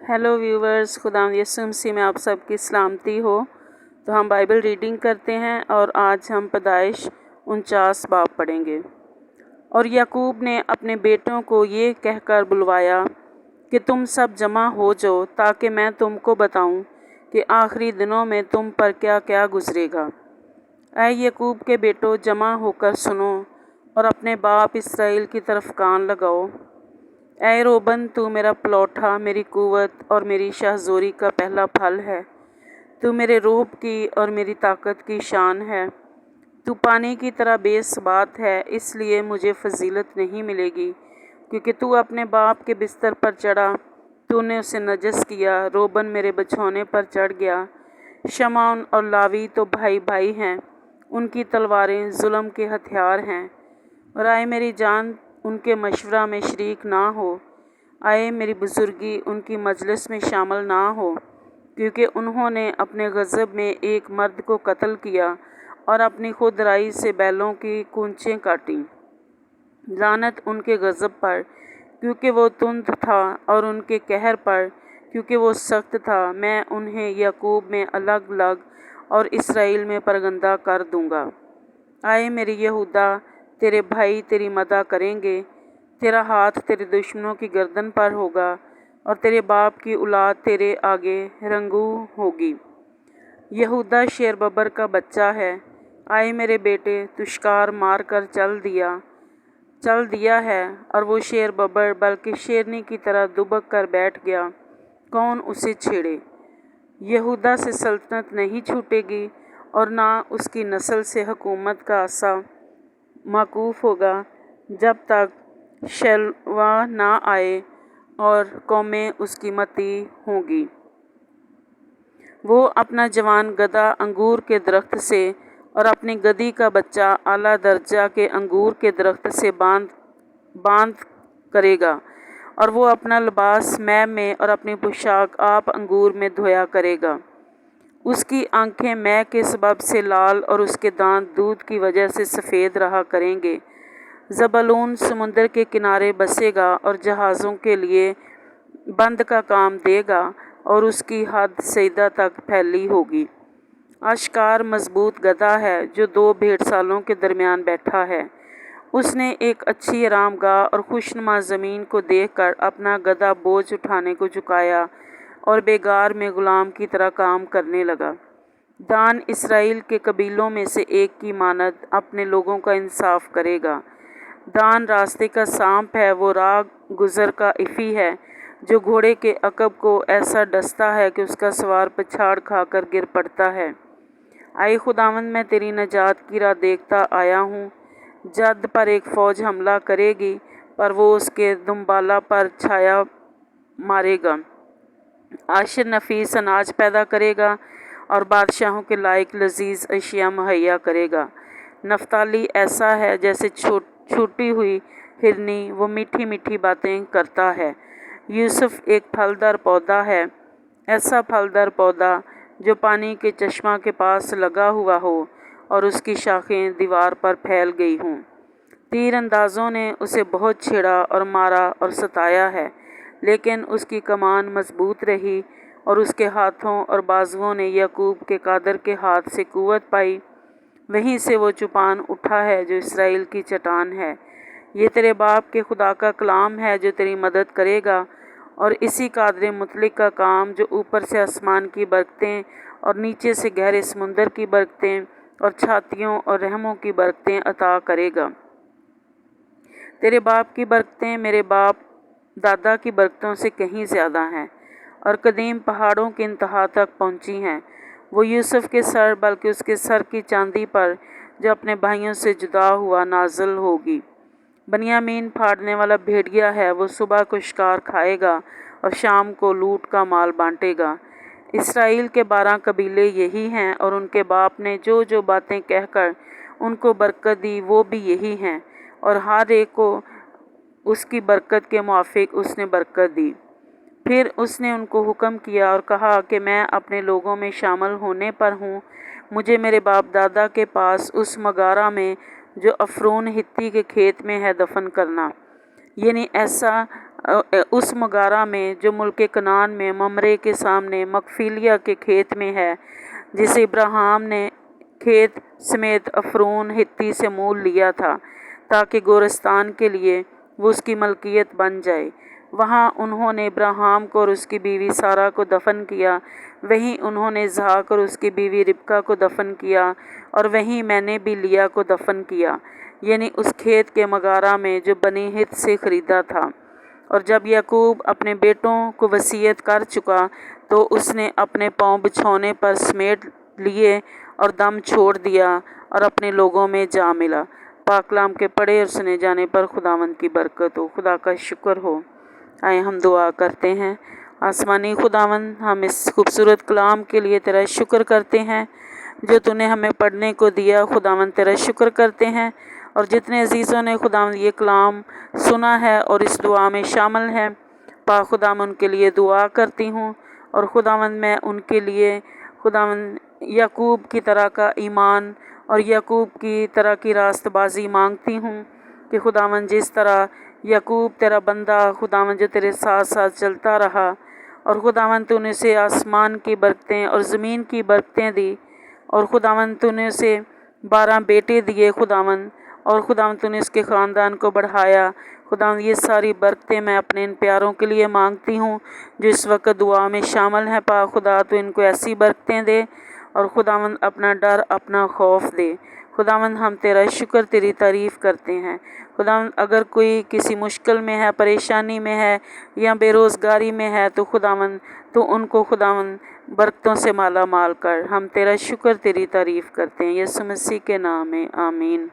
Hello viewers, खुदावंद यीशु मसीह में आप सबकी सलामती हो। तो हम बाइबल रीडिंग करते हैं और आज हम पैदाइश 49 बाब पढ़ेंगे। और याकूब ने अपने बेटों को ये कहकर बुलवाया कि तुम सब जमा हो जाओ, ताकि मैं तुमको बताऊं कि आखिरी दिनों में तुम पर क्या क्या गुजरेगा। ऐ याकूब के बेटों, जमा होकर सुनो और अपने बाप इसराइल की तरफ कान लगाओ। ऐ रोबन, तू मेरा पलौठा, मेरी कुव्वत और मेरी शाहजोरी का पहला फल है। तू मेरे रूप की और मेरी ताकत की शान है। तू पानी की तरह बेसबात है, इसलिए मुझे फजीलत नहीं मिलेगी, क्योंकि तू अपने बाप के बिस्तर पर चढ़ा, तूने उसे नजस किया। रोबन मेरे बिछौने पर चढ़ गया। शमौन और लावी तो भाई भाई हैं, उनकी तलवारें जुल्म के हथियार हैं। और आए मेरी जान, उनके मशवरा में शरीक ना हो। आए मेरी बुजुर्गी, उनकी मजलिस में शामिल ना हो, क्योंकि उन्होंने अपने गज़ब में एक मर्द को कत्ल किया और अपनी खुदराई से बैलों की कूंचें काटी। लानत उनके गज़ब पर, क्योंकि वो तुंद था, और उनके कहर पर, क्योंकि वो सख्त था। मैं उन्हें याकूब में अलग अलग और इसराइल में परगंदा कर दूंगा। आए मेरे यहूदा, तेरे भाई तेरी मदद करेंगे। तेरा हाथ तेरे दुश्मनों की गर्दन पर होगा और तेरे बाप की औलाद तेरे आगे रंगू होगी। यहूदा शेर बबर का बच्चा है। आए मेरे बेटे, तू शिकार मार कर चल दिया है, और वो शेर बबर बल्कि शेरनी की तरह दुबक कर बैठ गया। कौन उसे छेड़े? यहूदा से सल्तनत नहीं छूटेगी और ना उसकी नस्ल से हुकूमत का आसा मौकूफ़ होगा, जब तक शलवा ना आए और कौमें उसकी मती होंगी। वो अपना जवान गधा अंगूर के दरख्त से और अपनी गधी का बच्चा आला दर्जा के अंगूर के दरख्त से बांध करेगा, और वो अपना लिबास मैब में और अपनी पोशाक आप अंगूर में धोया करेगा। उसकी आंखें मै के सबब से लाल और उसके दांत दूध की वजह से सफ़ेद रहा करेंगे। ज़बूलून समुंदर के किनारे बसेगा और जहाज़ों के लिए बंद का काम देगा, और उसकी हद सईदा तक फैली होगी। आश्कार मजबूत गधा है जो दो भेड़सालों के दरमियान बैठा है। उसने एक अच्छी आरामगाह और खुशनुमा ज़मीन को देखकर अपना गधा बोझ उठाने को झुकाया और बेगार में गुलाम की तरह काम करने लगा। दान इसराइल के कबीलों में से एक की मानद अपने लोगों का इंसाफ करेगा। दान रास्ते का सांप है, वो राह गुज़र का इफ़ी है, जो घोड़े के अकब को ऐसा डसता है कि उसका सवार पछाड़ खाकर गिर पड़ता है। आई खुदावंद, मैं तेरी नजात की राह देखता आया हूँ। जद पर एक फ़ौज हमला करेगी, पर वो उसके दुम्बाला पर छाया मारेगा। आशिर नफीस अनाज पैदा करेगा और बादशाहों के लायक लजीज अशिया मुहैया करेगा। नफ्ताली ऐसा है जैसे छूटी हुई हिरनी, वो मीठी मीठी बातें करता है। यूसुफ एक फलदार पौधा है, ऐसा फलदार पौधा जो पानी के चश्मा के पास लगा हुआ हो और उसकी शाखें दीवार पर फैल गई हों। तीर अंदाजों ने उसे बहुत छेड़ा और मारा और सताया है, लेकिन उसकी कमान मजबूत रही, और उसके हाथों और बाजुओं ने याकूब के कादर के हाथ से कुव्वत पाई। वहीं से वो चुपान उठा है जो इसराइल की चट्टान है। ये तेरे बाप के खुदा का कलाम है जो तेरी मदद करेगा, और इसी कादर मुतलिक का काम जो ऊपर से आसमान की बरकतें और नीचे से गहरे समुंदर की बरकतें और छातियों और रहमों की बरकतें अता करेगा। तेरे बाप की बरकतें मेरे बाप दादा की बरकतों से कहीं ज़्यादा हैं और कदीम पहाड़ों की इंतहा तक पहुंची हैं। वो यूसुफ के सर बल्कि उसके सर की चांदी पर जो अपने भाइयों से जुदा हुआ नाजल होगी। बनियामीन फाड़ने वाला भेड़िया है, वो सुबह को शिकार खाएगा और शाम को लूट का माल बांटेगा। इसराइल के 12 कबीले यही हैं, और उनके बाप ने जो जो बातें कहकर उनको बरकत दी वो भी यही हैं, और हर एक को उसकी बरकत के मुआफिक उसने बरकत दी। फिर उसने उनको हुक्म किया और कहा कि मैं अपने लोगों में शामिल होने पर हूँ। मुझे मेरे बाप दादा के पास उस मगारा में जो अफरोन हित्ती के खेत में है दफन करना, यानी ऐसा उस मगारा में जो मुल्क कनान में ममरे के सामने मकफीलिया के खेत में है, जिसे इब्राहिम ने खेत समेत अफरून हित्ती से मोल लिया था ताकि गोरस्तान के लिए वो उसकी मलकियत बन जाए। वहाँ उन्होंने इब्राहिम को और उसकी बीवी सारा को दफन किया, वहीं उन्होंने इसहाक और उसकी बीवी रिबका को दफन किया, और वहीं मैंने भी लिया को दफन किया, यानी उस खेत के मगारा में जो बनी हित से ख़रीदा था। और जब याकूब अपने बेटों को वसीयत कर चुका तो उसने अपने पाँव बिछौने पर समेट लिए और दम छोड़ दिया और अपने लोगों में जा मिला। पाक कलाम के पढ़े और सुने जाने पर खुदावंद की बरकत हो। खुदा का शुक्र हो। आए हम दुआ करते हैं। आसमानी खुदावंद, हम इस खूबसूरत कलाम के लिए तेरा शुक्र करते हैं जो तूने हमें पढ़ने को दिया। खुदावंद तेरा शुक्र करते हैं, और जितने अजीज़ों ने खुदावंद ये कलाम सुना है और इस दुआ में शामिल है, पाक खुदावंद उनके लिए दुआ करती हूँ। और खुदावंद मैं उनके लिए खुदावंद याकूब की तरह का ईमान और याकूब की तरह की रास्तबाजी मांगती हूँ कि खुदावंद जिस तरह याकूब तेरा बंदा खुदावंद जो तेरे साथ साथ चलता रहा, और खुदावंद तूने उसे आसमान की बरकतें और ज़मीन की बरकतें दी, और खुदावंद तूने उसे 12 बेटे दिए खुदावंद, और खुदावंद तूने उसके ख़ानदान को बढ़ाया। खुदावंद ये सारी बरकतें मैं अपने इन प्यारों के लिए मांगती हूँ जो इस वक्त दुआ में शामिल हैं। पाक खुदा तो इनको ऐसी बरकतें दे, और खुदावंद अपना डर अपना खौफ दे। खुदावंद हम तेरा शुक्र तेरी तारीफ़ करते हैं। खुदावंद अगर कोई किसी मुश्किल में है, परेशानी में है या बेरोज़गारी में है, तो खुदावंद तो उनको खुदावंद बरकतों से माला माल कर। हम तेरा शुक्र तेरी तारीफ़ करते हैं, यीशु मसीह के नाम में, आमीन।